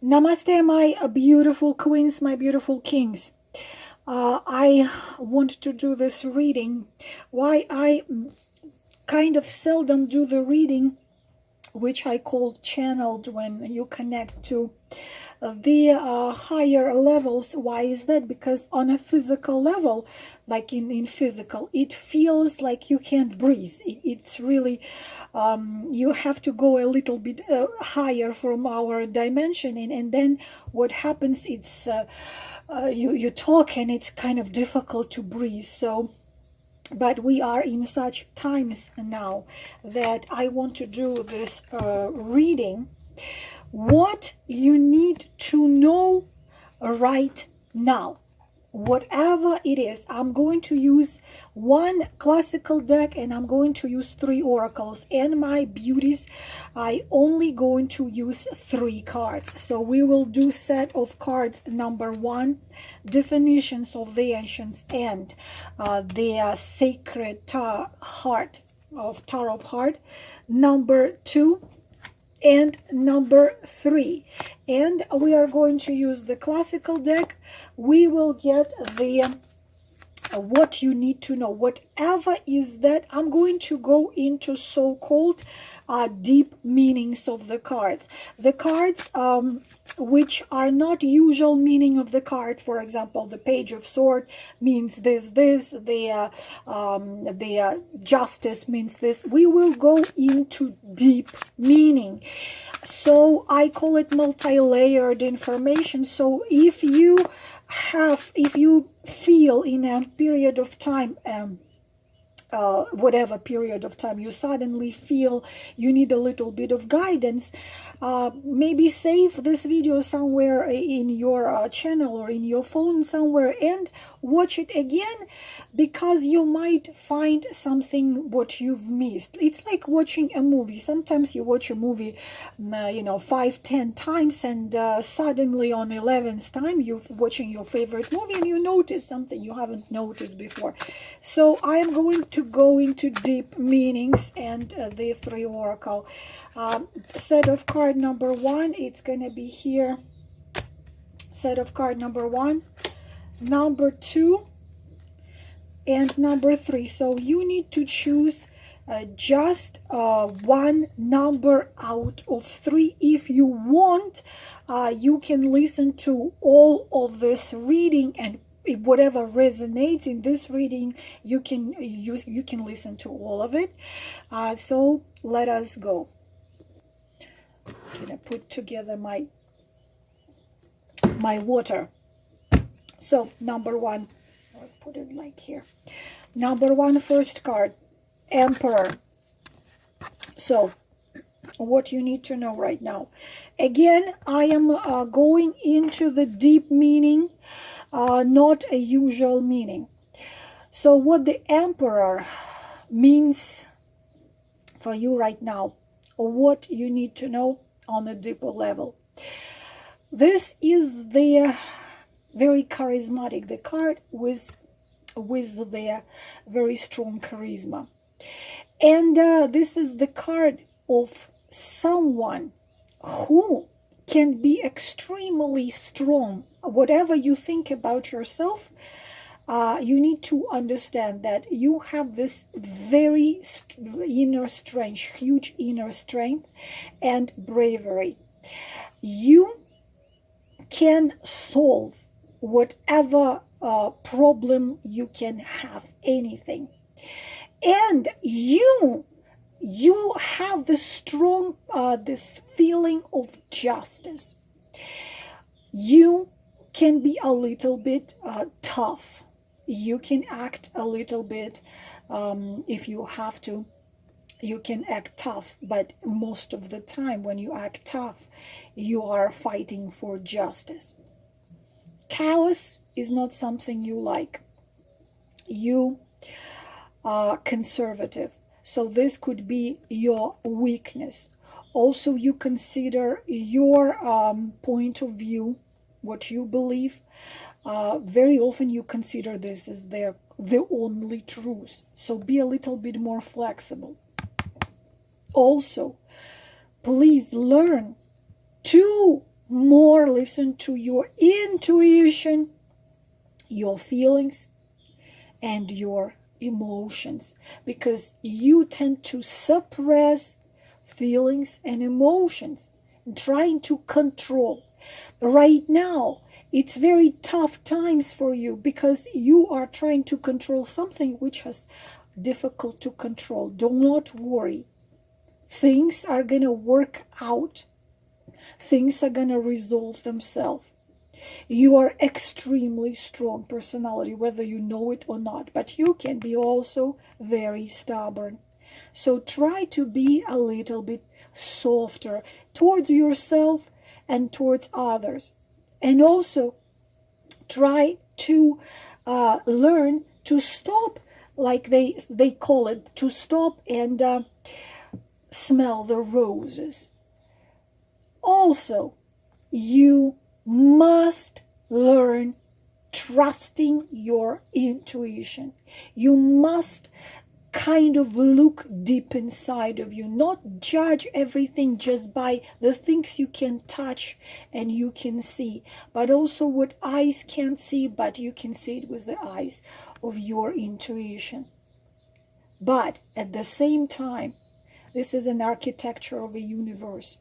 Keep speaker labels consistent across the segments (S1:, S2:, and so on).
S1: Namaste, my beautiful queens, my beautiful kings. I want to do this reading. Why I kind of seldom do the reading, which I call channeled, when you connect to the higher levels. Why is that? Because on a physical level, like in physical, it feels like you can't breathe. It's really, you have to go a little bit higher from our dimension, and then what happens, it's you talk and it's kind of difficult to breathe. So but we are in such times now that I want to do this reading. What you need to know right now, whatever it is. I'm going to use one classical deck and I'm going to use 3 oracles, and my beauties, I only going to use 3 cards. So we will do set of cards number 1, definitions of the ancients and the sacred heart of Tarot of Heart, number 2 and number 3, and we are going to use the classical deck. We will get the what you need to know, whatever is that. I'm going to go into so-called deep meanings of the cards, which are not usual meaning of the card. For example, the Page of Swords means this, the Justice means this. We will go into deep meaning, so I call it multi-layered information. So if you feel in a period of time, whatever period of time, you suddenly feel you need a little bit of guidance, maybe save this video somewhere in your channel or in your phone somewhere and watch it again, because you might find something what you've missed. It's like watching a movie. Sometimes you watch a movie 5-10 times, and suddenly on 11th time you're watching your favorite movie and you notice something you haven't noticed before. So I am going to go into deep meanings and the 3 oracle. Set of card number 1, it's gonna be here. Set of card number 1, number 2, and number 3. So you need to choose just one number out of 3. If you want, you can listen to all of this reading, and if whatever resonates in this reading, you can listen to all of it. So let us go. I'm gonna put together my water. So number 1, I'll put it like here. Number 1, first card, Emperor. So what you need to know right now, again, I am going into the deep meaning, not a usual meaning. So what the Emperor means for you right now, or what you need to know on a deeper level. This is the very charismatic, the card with the very strong charisma, and this is the card of someone who can be extremely strong. Whatever you think about yourself, you need to understand that you have this very inner strength, huge inner strength and bravery. You can solve whatever problem you can have, anything. And you have the strong this feeling of justice. You can be a little bit tough. You can act a little bit, if you have to, you can act tough, but most of the time when you act tough, you are fighting for justice. Chaos is not something you like. You are conservative, so this could be your weakness. Also, you consider your point of view, what you believe. Very often you consider this as the only truth. So be a little bit more flexible. Also, please learn to more listen to your intuition, your feelings, and your emotions, because you tend to suppress feelings and emotions, trying to control. Right now, it's very tough times for you because you are trying to control something which is difficult to control. Do not worry. Things are going to work out. Things are going to resolve themselves. You are extremely strong personality, whether you know it or not, but you can be also very stubborn. So try to be a little bit softer towards yourself and towards others. And also try to learn to stop, like they call it, to stop and smell the roses. Also, you must learn trusting your intuition. You must kind of look deep inside of you, not judge everything just by the things you can touch and you can see, but also what eyes can't see, but you can see it with the eyes of your intuition. But at the same time, this is an architecture of a universe.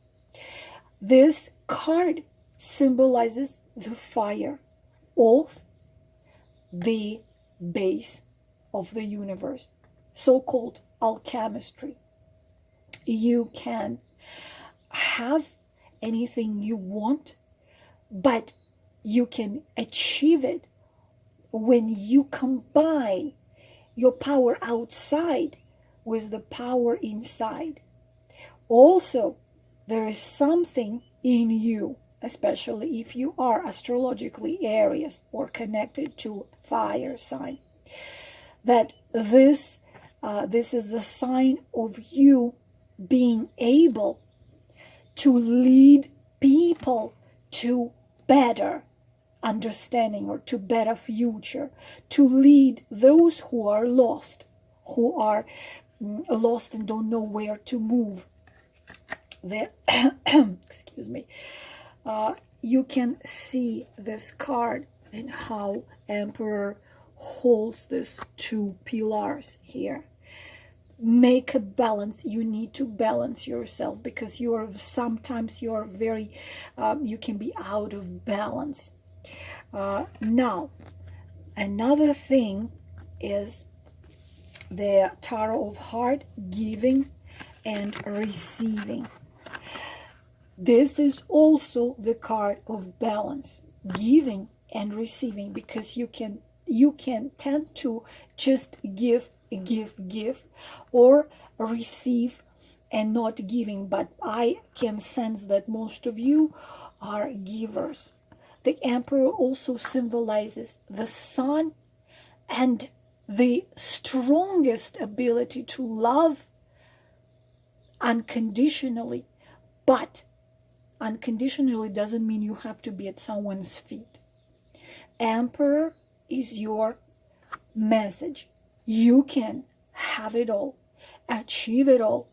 S1: This card symbolizes the fire of the base of the universe, so-called alchemistry. You can have anything you want, but you can achieve it when you combine your power outside with the power inside. Also, there is something in you, especially if you are astrologically Aries or connected to fire sign, that this is the sign of you being able to lead people to better understanding or to better future, to lead those who are lost and don't know where to move. Excuse me. You can see this card and how Emperor holds these two pillars here. Make a balance. You need to balance yourself because sometimes you're very you can be out of balance. Now, another thing is the Tarot of Heart, giving and receiving. This is also the card of balance, giving and receiving, because you can tend to just give, or receive and not giving. But I can sense that most of you are givers. The Emperor also symbolizes the sun and the strongest ability to love unconditionally. But unconditionally doesn't mean you have to be at someone's feet. Emperor is your message. You can have it all, achieve it all,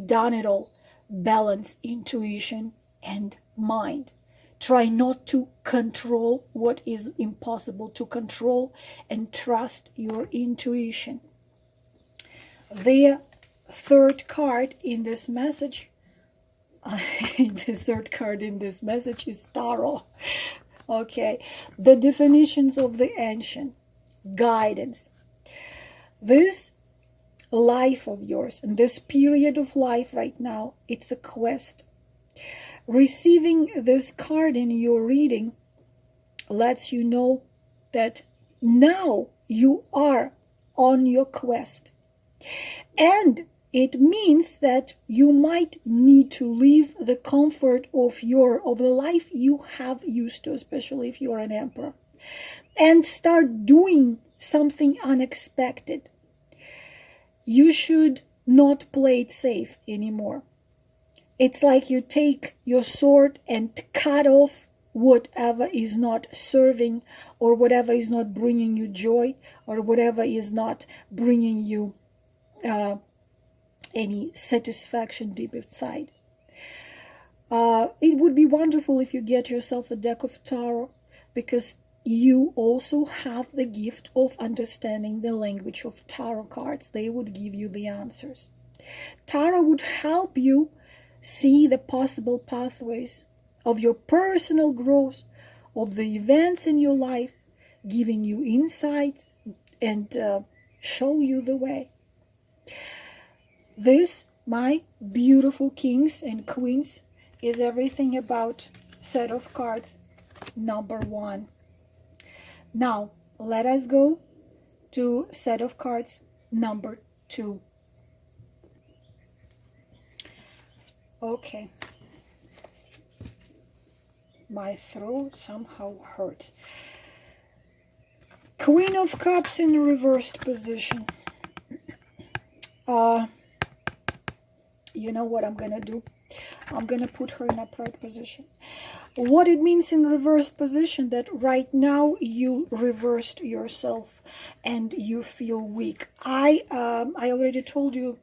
S1: done it all. Balance intuition and mind. Try not to control what is impossible to control, and trust your intuition. The third card in this message the third card in this message is Tarot. Okay, the definitions of the ancient, guidance. This life of yours and this period of life right now, it's a quest. Receiving this card in your reading lets you know that now you are on your quest. And it means that you might need to leave the comfort of the life you have used to, especially if you're an emperor, and start doing something unexpected. You should not play it safe anymore. It's like you take your sword and cut off whatever is not serving, or whatever is not bringing you joy, or whatever is not bringing you any satisfaction deep inside. It would be wonderful if you get yourself a deck of tarot, because you also have the gift of understanding the language of tarot cards. They would give you the answers. Tarot would help you see the possible pathways of your personal growth, of the events in your life, giving you insights and show you the way. This, my beautiful kings and queens, is everything about set of cards number 1. Now, let us go to set of cards number 2. Okay. My throat somehow hurts. Queen of Cups in reversed position. You know what I'm gonna do? I'm gonna put her in upright position. What it means in reversed position, that right now you reversed yourself and you feel weak. I already told you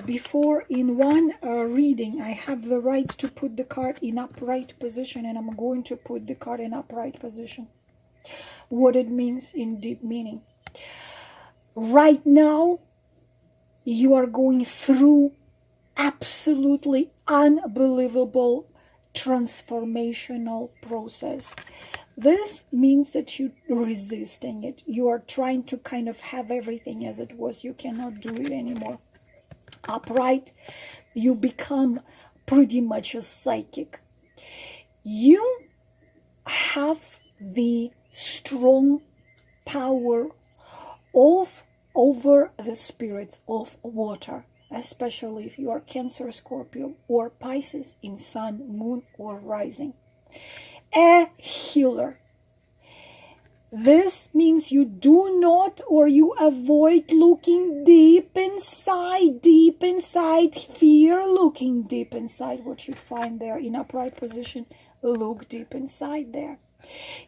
S1: before, in one reading, I have the right to put the card in upright position, and I'm going to put the card in upright position. What it means in deep meaning. Right now, you are going through absolutely unbelievable transformational process. This means that you're resisting it. You are trying to kind of have everything as it was. You cannot do it anymore. Upright, you become pretty much a psychic. You have the strong power over the spirits of water, especially if you are Cancer, Scorpio, or Pisces in Sun, Moon, or Rising. A healer. This means you do not, or you avoid looking deep inside, fear looking deep inside. What you find there in upright position, look deep inside there.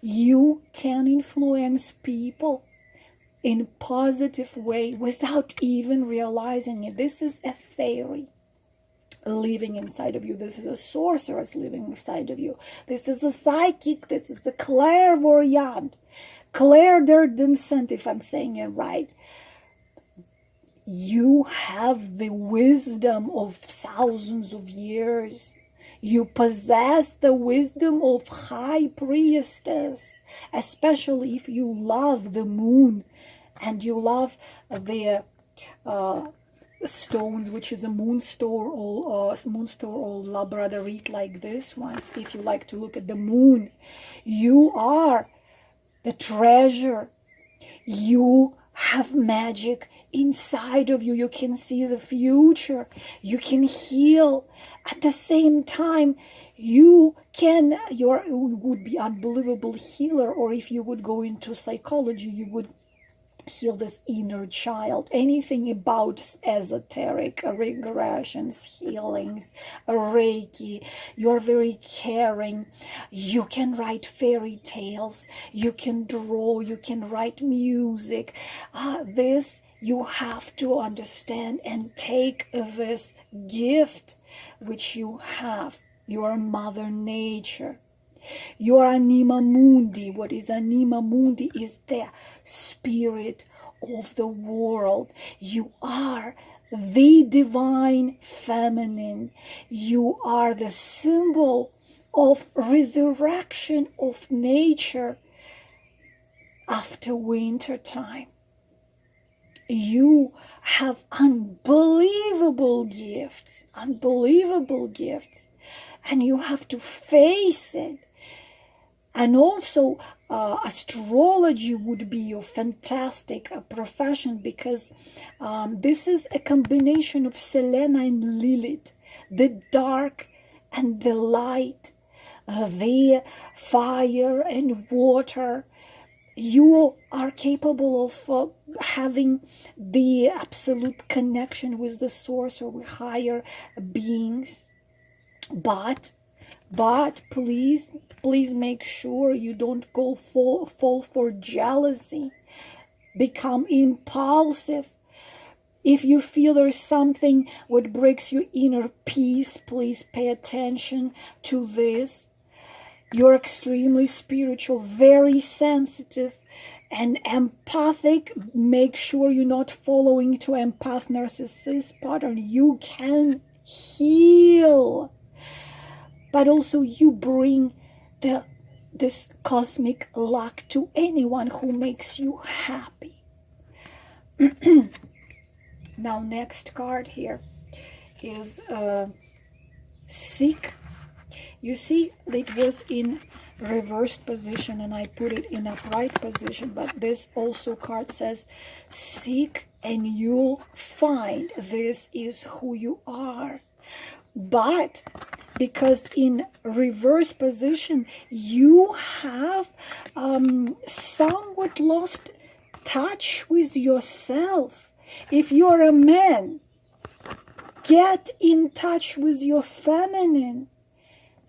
S1: You can influence people in a positive way without even realizing it. This is a fairy living inside of you. This is a sorceress living inside of you. This is a psychic. This is a clairvoyant. Clairaudient, if I'm saying it right. You have the wisdom of thousands of years. You possess the wisdom of high priestess, especially if you love the moon and you love the stones, which is a moonstone or labradorite, like this one. If you like to look at the moon, you are the treasure. You have magic inside of you. You can see the future. You can heal. At the same time, you would be unbelievable healer, or if you would go into psychology, you would heal this inner child. Anything about esoteric regressions, healings, Reiki. You're very caring. You can write fairy tales. You can draw. You can write music. This you have to understand and take this gift which you have. You are Mother Nature. You are Anima Mundi. What is Anima Mundi? Is the spirit of the world. You are the divine feminine. You are the symbol of resurrection of nature after winter time. You have unbelievable gifts, and you have to face it. And also, astrology would be your fantastic profession, because this is a combination of Selena and Lilith, the dark and the light, the fire and water. You are capable of having the absolute connection with the source or with higher beings. But please make sure you don't fall for jealousy, become impulsive. If you feel there's something what breaks your inner peace, please pay attention to this. You're extremely spiritual, very sensitive and empathic. Make sure you're not following to empath narcissist pattern. You can heal, but also you bring this cosmic luck to anyone who makes you happy. Now, next card here is Seek. You see, it was in reversed position and I put it in upright position, but this also card says seek and you'll find. This is who you are. But because in reverse position you have somewhat lost touch with yourself. If you're a man, get in touch with your feminine.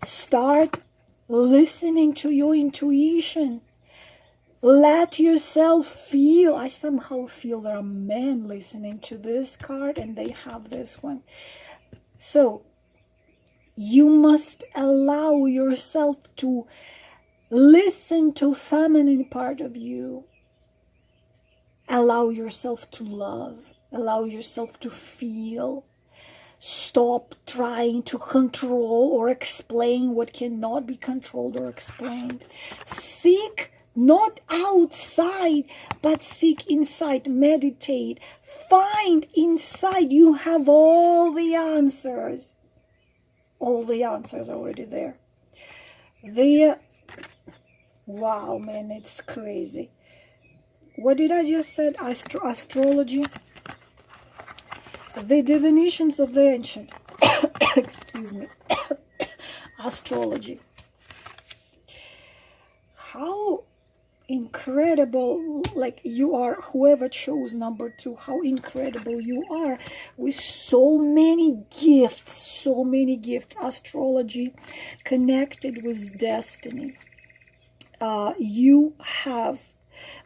S1: Start listening to your intuition. Let yourself feel. I somehow feel there are men listening to this card and they have this one. So you must allow yourself to listen to feminine part of you. Allow yourself to love. Allow yourself to feel. Stop trying to control or explain what cannot be controlled or explained. Seek not outside, but seek inside. Meditate. Find inside. You have all the answers. All the answers already there. Wow, man, it's crazy. What did I just say? Astrology. The divinations of the ancient. Excuse me. Astrology. How incredible, like you are, whoever chose number 2, how incredible you are with so many gifts, astrology connected with destiny. You have,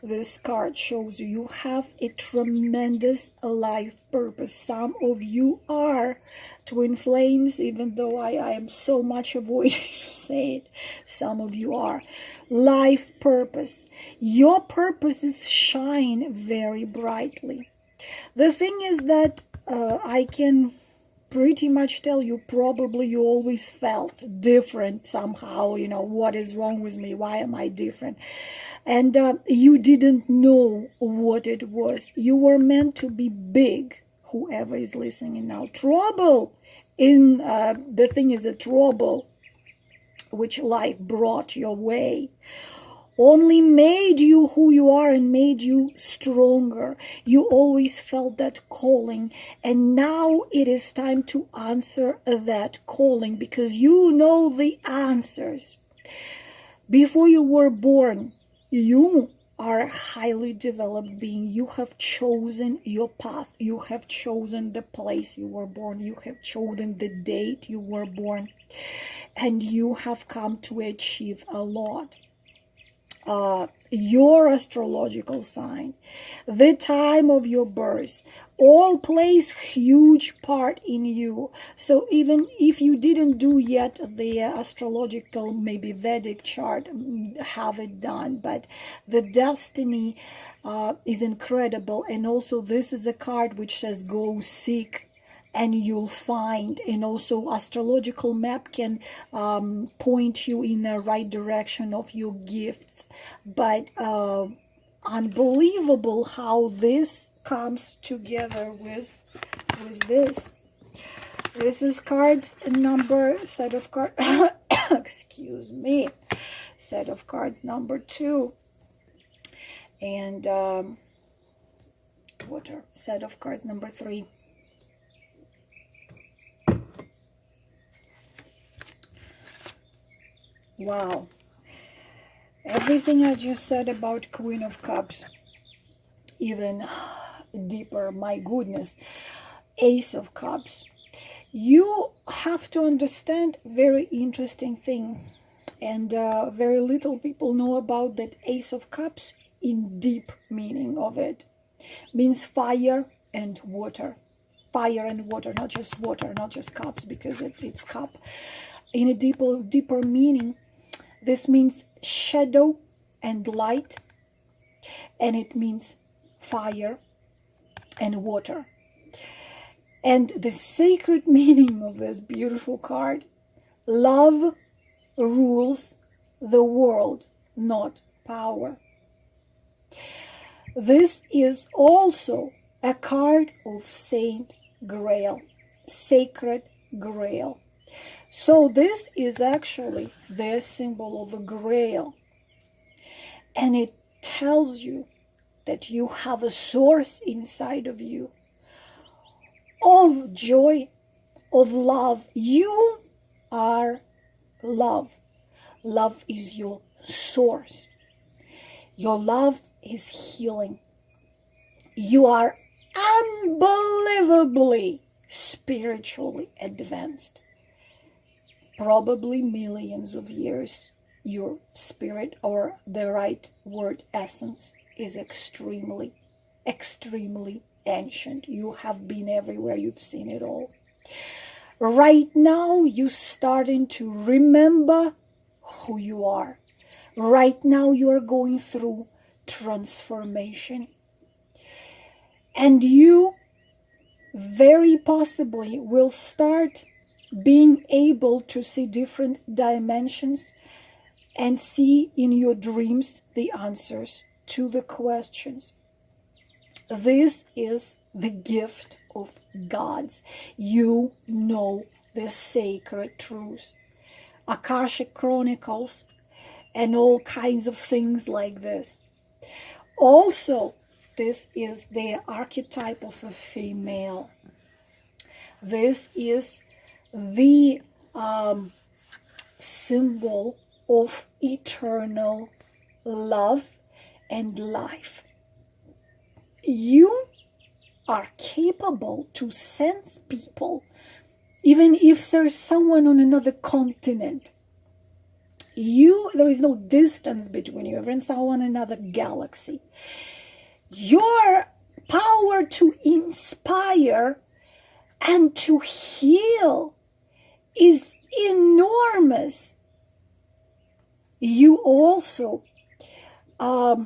S1: this card shows you have a tremendous life purpose. Some of you are twin flames, even though I am so much avoiding to say it. Some of you are. Life purpose. Your purposes shine very brightly. The thing is that I can pretty much tell you, probably you always felt different somehow. You know, what is wrong with me? Why am I different? And you didn't know what it was. You were meant to be big, whoever is listening now. Trouble in the thing is a trouble which life brought your way only made you who you are and made you stronger. You always felt that calling, and now it is time to answer that calling because you know the answers. Before you were born, you are a highly developed being. You have chosen your path. You have chosen the place you were born. You have chosen the date you were born. And you have come to achieve a lot. Your astrological sign, the time of your birth, all plays huge part in you. So even if you didn't do yet the astrological, maybe Vedic chart, have it done. But the destiny is incredible. And also this is a card which says go seek and you'll find. And also astrological map can point you in the right direction of your gifts. But unbelievable how this comes together with this. This is cards number, set of cards, excuse me, set of cards number 2. And water, set of cards number 3. Wow. Everything I just said about Queen of Cups, even deeper, my goodness. Ace of Cups. You have to understand very interesting thing. And very little people know about that Ace of Cups in deep meaning of it. Means fire, and water. Fire and water, not just water, not just cups, because it's cup. In a deeper meaning, this means shadow and light, and it means fire and water. And the sacred meaning of this beautiful card: love rules the world, not power. This is also a card of Saint Grail, sacred Grail. So this is actually the symbol of a Grail. And it tells you that you have a source inside of you of joy, of love. You are love. Love is your source. Your love is healing. You are unbelievably spiritually advanced. Probably millions of years. Your spirit, or the right word, essence, is extremely, extremely ancient. You have been everywhere. You've seen it all. Right now, you're starting to remember who you are. Right now, you are going through transformation. And you very possibly will start being able to see different dimensions and see in your dreams the answers to the questions. This is the gift of gods. You know the sacred truths. Akashic Chronicles and all kinds of things like this. Also, this is the archetype of a female. This is the symbol of eternal love and life. You are capable to sense people, even if there's someone on another continent. There is no distance between you, even someone in another galaxy. Your power to inspire and to heal is enormous. You also, the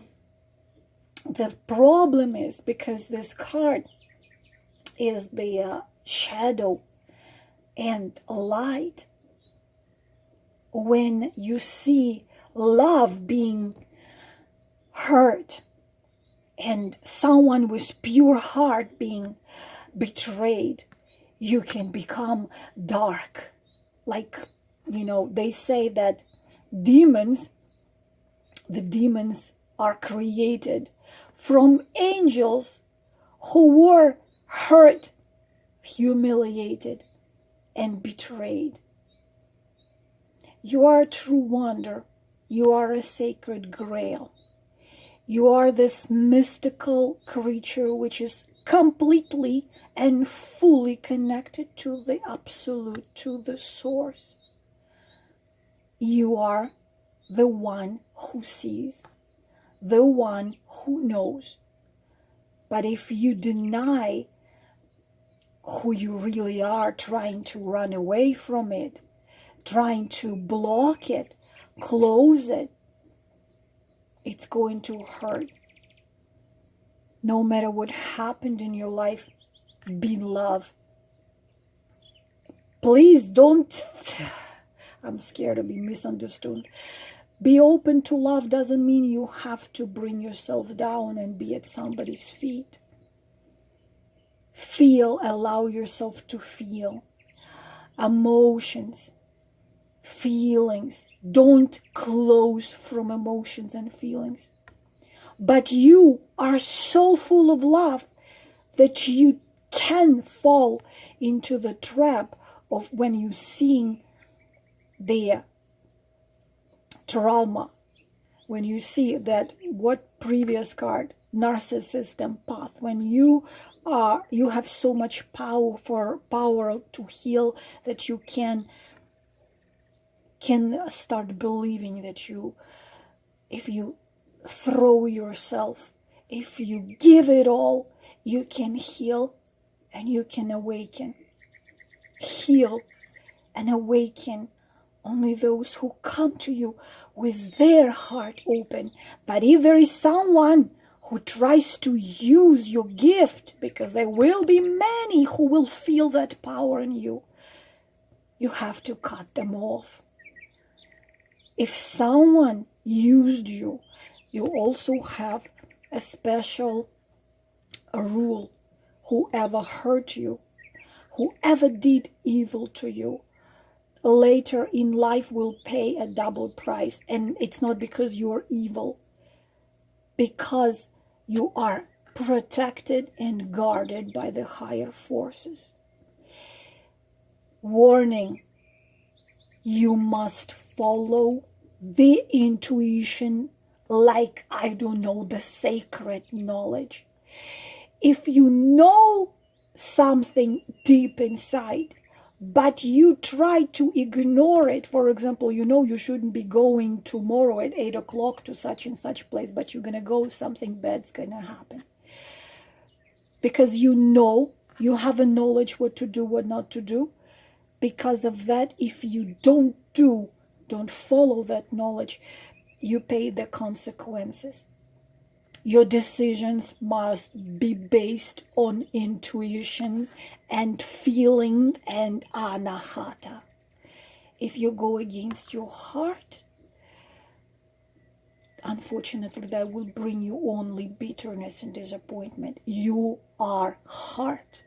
S1: problem is, because this card is the shadow and light, when you see love being hurt and someone with pure heart being betrayed, you can become dark. Like, they say that the demons are created from angels who were hurt, humiliated, and betrayed. You are a true wonder. You are a sacred grail. You are this mystical creature which is completely and fully connected to the absolute, to the source. You are the one who sees, the one who knows. But if you deny who you really are, trying to run away from it, trying to block it, close it, it's going to hurt. No matter what happened in your life, be love. Please don't, I'm scared of being misunderstood. Be open to love doesn't mean you have to bring yourself down and be at somebody's feet. Feel, allow yourself to feel emotions, feelings. Don't close from emotions and feelings. But you are so full of love that you can fall into the trap of when you seeing the trauma, when you see that, what previous card, narcissist, empath, when you have so much power to heal that you can start believing that if you throw yourself, if you give it all, You can heal and you can awaken. Heal and awaken only those who come to you with their heart open. But if there is someone who tries to use your gift, because there will be many who will feel that power in you, you have to cut them off. If someone used you, you also have a special rule. Whoever hurt you, whoever did evil to you, later in life will pay a double price. And it's not because you're evil, because you are protected and guarded by the higher forces. Warning, you must follow the intuition like, I don't know, the sacred knowledge. If you know something deep inside, but you try to ignore it, for example, you know you shouldn't be going tomorrow at 8 o'clock to such and such place, but you're going to go, something bad's going to happen. Because you know, you have a knowledge what to do, what not to do. Because of that, if you don't follow that knowledge, you pay the consequences. Your decisions must be based on intuition and feeling and anahata. If you go against your heart, unfortunately, that will bring you only bitterness and disappointment. You are heart.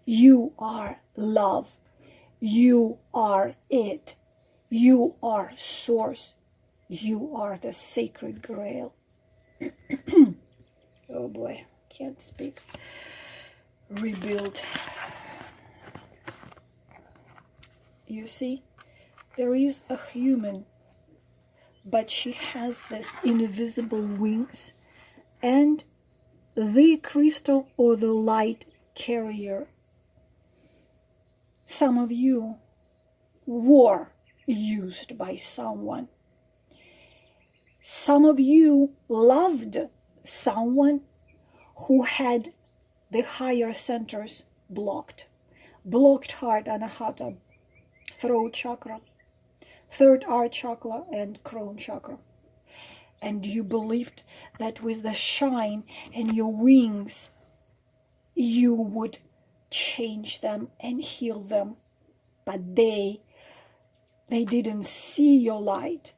S1: You are love. You are it. You are source. You are the sacred grail. Oh boy, can't speak. Rebuild. You see, there is a human, but she has this invisible wings and the crystal or the light carrier. Some of you were used by someone. Some of you loved someone who had the higher centers blocked. Blocked heart, anahata, throat chakra, third eye chakra, and crown chakra. And you believed that with the shine and your wings, you would change them and heal them. But they didn't see your light.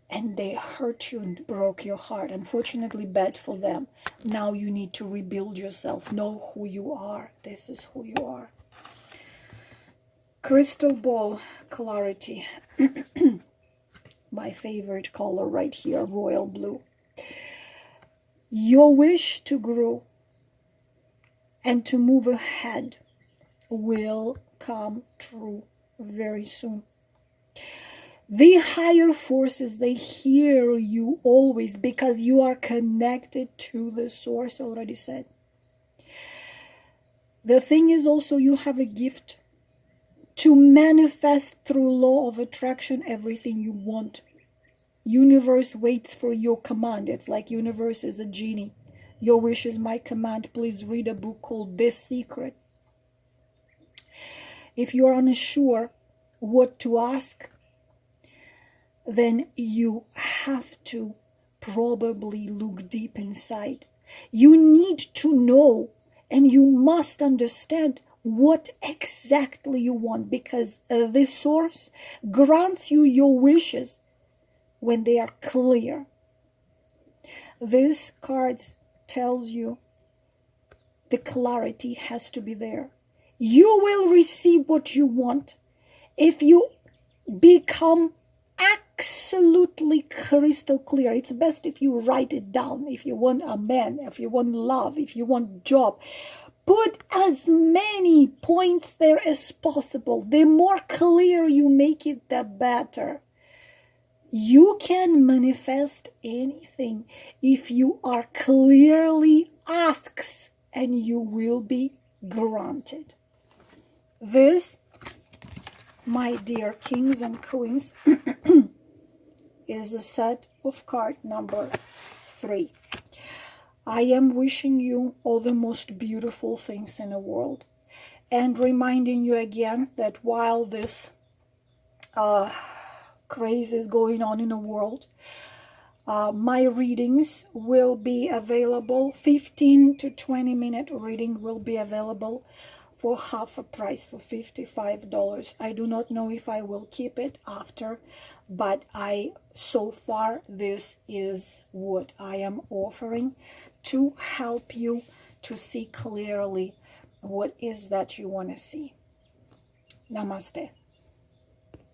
S1: And they hurt you and broke your heart. Unfortunately, bad for them. Now you need to rebuild yourself. Know who you are. This is who you are. Crystal ball clarity. My favorite color right here, royal blue. Your wish to grow and to move ahead will come true very soon. The higher forces, they hear you always because you are connected to the source, already said. The thing is also you have a gift to manifest through law of attraction everything you want. Universe waits for your command. It's like universe is a genie. Your wish is my command. Please read a book called This Secret. If you're unsure what to ask, then you have to probably look deep inside. You need to know and you must understand what exactly you want, because the source grants you your wishes when they are clear. This card tells you the clarity has to be there. You will receive what you want if you become absolutely crystal clear. It's best if you write it down. If you want a man, if you want love, if you want job, put as many points there as possible. The more clear you make it, the better. You can manifest anything if you are clearly asked, and you will be granted. This, my dear kings and queens, is a set of card number 3. I am wishing you all the most beautiful things in the world, and reminding you again that while this craze is going on in the world, my readings will be available. 15 to 20 minute reading will be available for half a price, for $55. I do not know if I will keep it after, but so far this is what I am offering to help you to see clearly what is that you want to see. Namaste.